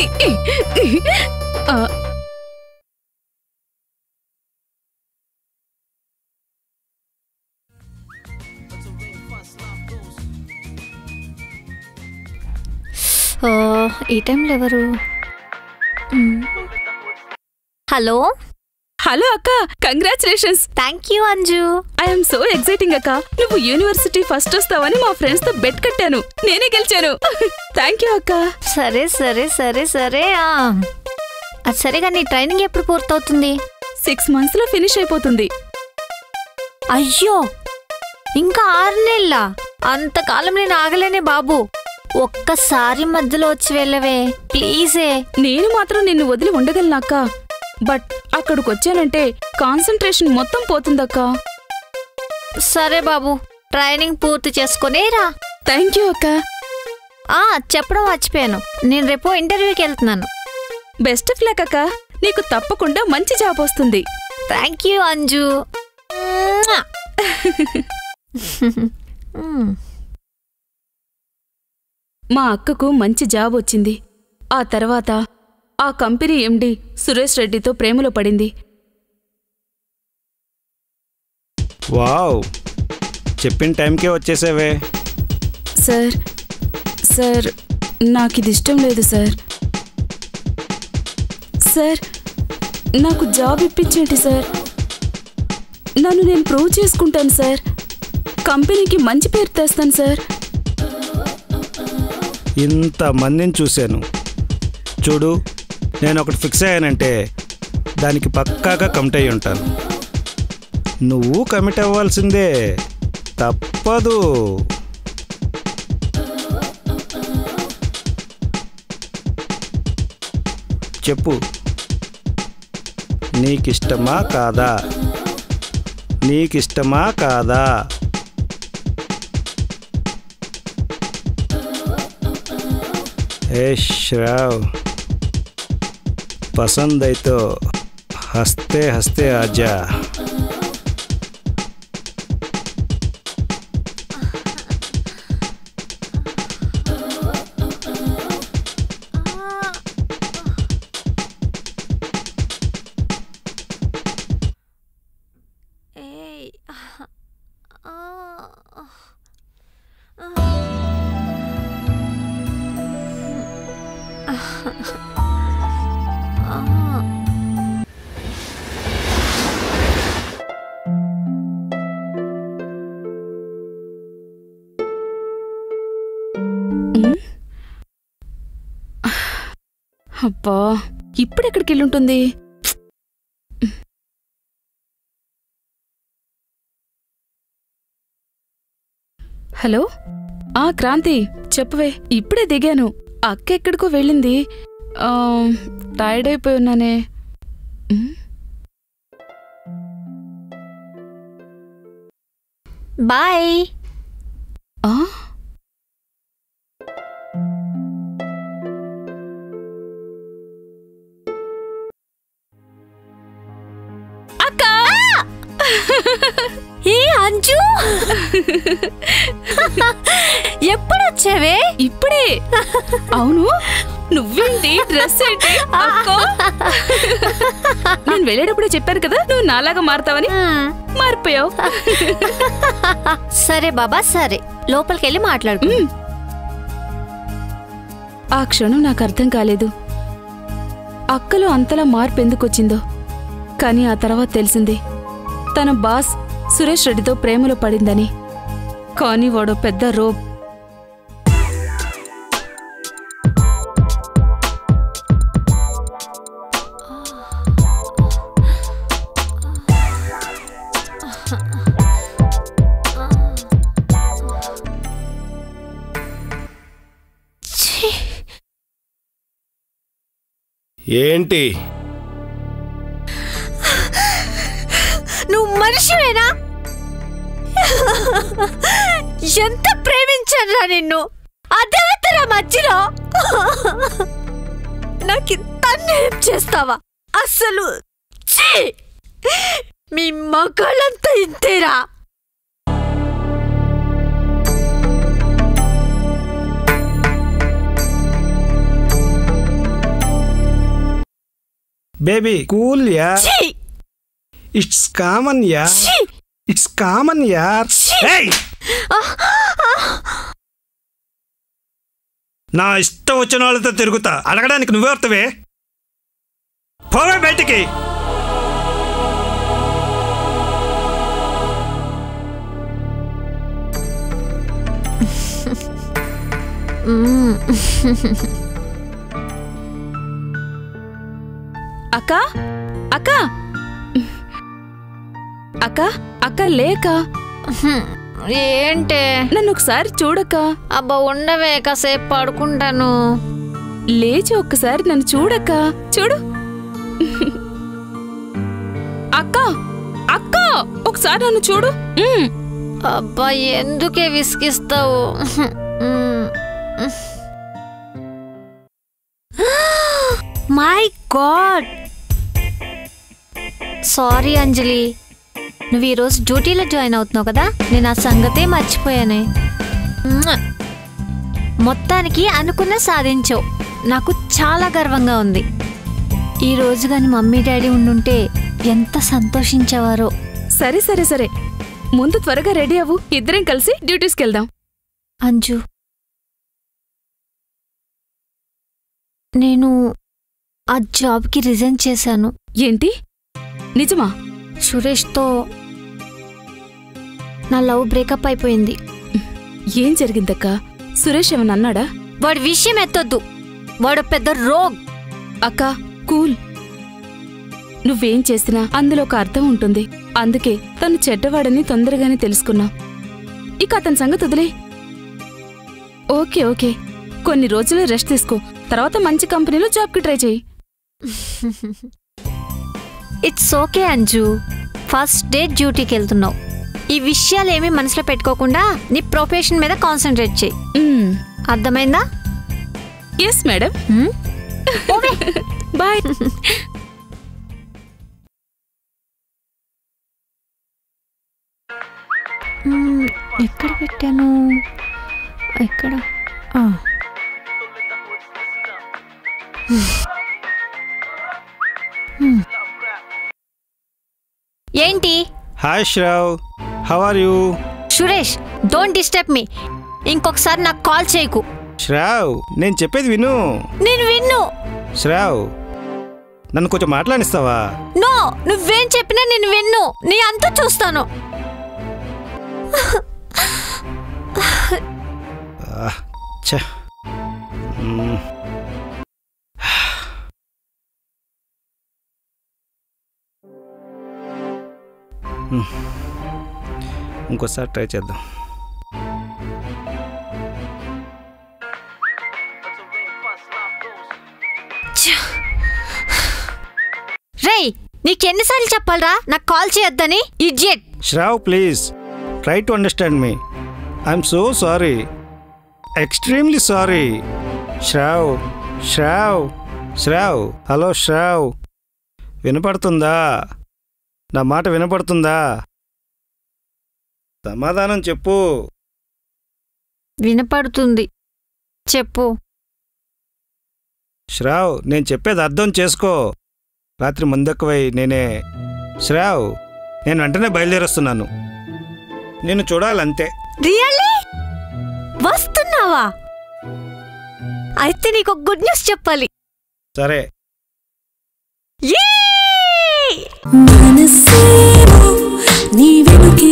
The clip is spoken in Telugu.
ఇది. ఈ టైంలో ఎవరు? హలో హలో అక్క, congratulations. Thank you Anju. I'm so exciting అక్క. నువ్వు యూనివర్సిటీ ఫస్ట్ వస్తావని మా ఫ్రెండ్స్ తో బెట్ కట్టాను, నేనే గెలిచాను. థ్యాంక్ యూ అక్క. సరే సరే సరే సరే అది సరేగా, నీ ట్రైనింగ్ ఎప్పుడు పూర్తవుతుంది? 6 months లో ఫినిష్ అయిపోతుంది. అయ్యో, ఇంకా 6 నెలల? అంతకాలం నేను ఆగలేనే బాబు. ఒక్కసారి మధ్యలో వచ్చి వెళ్ళవే ప్లీజే. నేను మాత్రం నిన్ను వదిలి ఉండగలనక్క, బట్ అక్కడికొచ్చానంటే కాన్సంట్రేషన్ మొత్తం పోతుందక్క. సరే బాబు, ట్రైనింగ్ పూర్తి చేసుకునేరా. థ్యాంక్ యూ అక్క. చెప్పడం మర్చిపోయాను, నేను రేపు ఇంటర్వ్యూకి వెళ్తున్నాను. బెస్ట్ ఆఫ్ లక్ అక్క, నీకు తప్పకుండా మంచి జాబ్ వస్తుంది. Thank you Anju. మా అక్కకు మంచి జాబ్ వచ్చింది. ఆ తర్వాత ఆ కంపెనీ ఎండి సురేష్ రెడ్డితో ప్రేమలో పడింది. వావ్, చెప్పిన టైంకే వచ్చేసావే. సార్ నాకిది ఇష్టం లేదు సార్. నాకు జాబ్ ఇప్పించేంటి సార్. నన్ను నేను ప్రూవ్ చేసుకుంటాను సార్. కంపెనీకి మంచి పేరు తెస్తాను సార్. ఇంతమందిని చూశాను చూడు, నేను ఒకటి ఫిక్స్ అయ్యానంటే దానికి పక్కాగా కమిట్ అయ్యి ఉంటాను. నువ్వు కమిట్ అవ్వాల్సిందే, తప్పదు. చెప్పు, నీకిష్టమా కాదా? నీకిష్టమా కాదా? श्राव पसंद है तो हंसते हंसते आजा. అబ్బా, ఇప్పుడెక్కడికి వెళ్ళుంటుంది? హలో, క్రాంతి చెప్పవే. ఇప్పుడే దిగాను. అక్క ఎక్కడికో వెళ్ళింది. టైర్డ్ అయిపోయి ఉన్నానే. బాయ్. అంజు, ఎప్పుడొచ్చావే? ఇప్పుడే. అవును, నువ్వేంటి డ్రెస్ ఏంటి? నేను వెళ్ళేటప్పుడే చెప్పాను కదా నువ్వు నాలాగా మారుతావని. మారిపోయావు. సరే బాబా, సరే లోపలికెళ్ళి మాట్లాడు. ఆ క్షణం నాకు అర్థం కాలేదు అక్కలో అంతలా మార్పు ఎందుకొచ్చిందో. కానీ ఆ తర్వాత తెలిసింది తన బాస్ సురేష్ రెడ్డితో ప్రేమలో పడిందని. కానీ వాడో పెద్ద రోబ్. ఏంటి? నువ్వు మనిషివేనా? ఎంత ప్రేమించానురా నిన్ను, అదేవతరా మధ్యలో నాకింత అన్యాయం చేస్తావా? అసలు మీ మగాళ్ళంతా ఇంతేరా. బేబీ కూల్ యార్. ఇట్స్ కామన్ యార్. ఇట్స్ కామన్ యార్. నా ఇష్టం వచ్చిన వాళ్ళతో తిరుగుతా, అడగడానికి నువ్వే వస్తావే. పోవే బయటికి. అక్క అక్క అక్క అక్క లేక. ఏంటే? నన్ను ఒకసారి చూడక్క. అబ్బా ఉండవే, కాసేపు పడుకుంటాను. లేచి ఒక్కసారి నన్ను చూడక్క. చూడు అక్క అక్క ఒకసారి నన్ను చూడు. అబ్బా ఎందుకే విసిగిస్తావు? మై గాడ్, సారీ అంజలి. నువ్వు ఈరోజు డ్యూటీలో జాయిన్ అవుతున్నావు కదా, నేను ఆ సంగతే మర్చిపోయానే. మొత్తానికి అనుకున్న సాధించావు. నాకు చాలా గర్వంగా ఉంది. ఈరోజు కానీ మమ్మీ డాడీ ఉండుంటే ఎంత సంతోషించేవారో. సరే సరే సరే, ముందు త్వరగా రెడీ అవ్వు, ఇద్దరం కలిసి డ్యూటీస్కి వెళ్దాం. అంజు, నేను ఆ జాబ్కి రిజైన్ చేశాను. ఏంటి, నిజమా? సురేష్తో నా లవ్ బ్రేకప్ అయిపోయింది. ఏం జరిగిందక్క? సురేష్ ఏమన్నా అన్నాడా? వాడి విషయం ఎత్తొద్దు, వాడు పెద్ద రోగ్. అక్క కూల్. నువ్వేం చేసినా అందులో ఒక అర్థం ఉంటుంది. అందుకే తను చెడ్డవాడని తొందరగానే తెలుసుకున్నా. ఇక అతని సంగతి వదిలే. ఓకే ఓకే, కొన్ని రోజులు రెస్ట్ తీసుకో, తర్వాత మంచి కంపెనీలో జాబ్కి ట్రై చేయి. It's okay Anju, first day డ్యూటీకి వెళ్తున్నావు. ఈ విషయాలేమీ మనసులో పెట్టుకోకుండా నీ ప్రొఫెషన్ మీద కాన్సన్ట్రేట్ చేయి. అర్థమైందా? Yes madam. బాయ్. ఎక్కడ పెట్టాను? ఎక్కడ? ఏంటి? Hi Shrav, how are you? Suresh, don't disturb me. ఇంకొకసారి నాకు కాల్ చేయకు. శ్రావ్, నేను చెప్పేది విను. నేను విన్ను. శ్రావ్, నన్ను కొంచెం మాట్లాడిస్తావా? నో, నువ్వేం చెప్పినా నేను విన్ను. నీ అంతా చూస్తాను. ఇంకోసారి ట్రై చేద్దాం. రేయ్, నీకెన్నిసార్లు చెప్పాలరా నాకు కాల్ చేయొద్దని? Idiot. Shrav please try to understand me. I'm so sorry, extremely sorry. Shrav Shrav Shrav, hello Shrav, వినపడుతుందా? నా మాట వినపడుతుందా? సమాధానం చెప్పు. వినపడుతుంది, చెప్పు. శ్రావ్, నేను చెప్పేది అర్థం చేసుకో. రాత్రి ముందెక్కువై నేనే. శ్రావ్, నేను వెంటనే బయలుదేరేస్తున్నాను. నేను చూడాలంతే. రియల్లీ? వస్తున్నావా? అయితే నీకు గుడ్ న్యూస్ చెప్పాలి. సరే. మనసేమో నీ వెనుకే